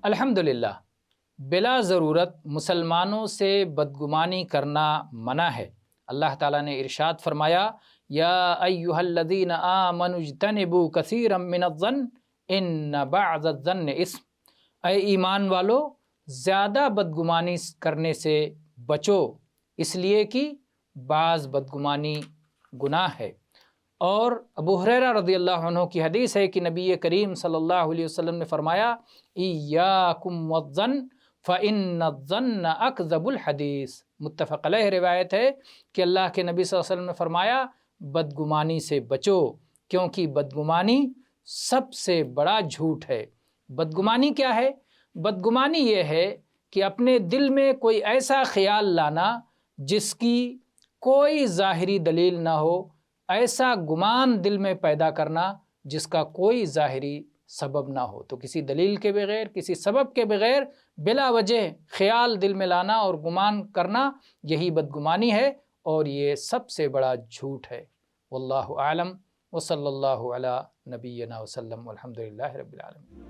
الحمدللہ، بلا ضرورت مسلمانوں سے بدگمانی کرنا منع ہے۔ اللہ تعالیٰ نے ارشاد فرمایا، یا ایھا الذین آمنوا اجتنبوا کثیرا من الظن ان بعض الظن اثم، اے ایمان والو زیادہ بدگمانی کرنے سے بچو، اس لیے کہ بعض بدگمانی گناہ ہے۔ اور ابو ہریرہ رضی اللہ عنہ کی حدیث ہے کہ نبی کریم صلی اللہ علیہ وسلم نے فرمایا، ایاکم والظن فإن الظن اکذب الحدیث۔ متفق علیہ روایت ہے کہ اللہ کے نبی صلی اللہ علیہ وسلم نے فرمایا، بدگمانی سے بچو کیونکہ بدگمانی سب سے بڑا جھوٹ ہے۔ بدگمانی کیا ہے؟ بدگمانی یہ ہے کہ اپنے دل میں کوئی ایسا خیال لانا جس کی کوئی ظاہری دلیل نہ ہو، ایسا گمان دل میں پیدا کرنا جس کا کوئی ظاہری سبب نہ ہو۔ تو کسی دلیل کے بغیر، کسی سبب کے بغیر بلا وجہ خیال دل میں لانا اور گمان کرنا، یہی بدگمانی ہے اور یہ سب سے بڑا جھوٹ ہے۔ واللہ اعلم، وصلی اللہ علی نبینا وسلم، والحمدللہ رب العالمین۔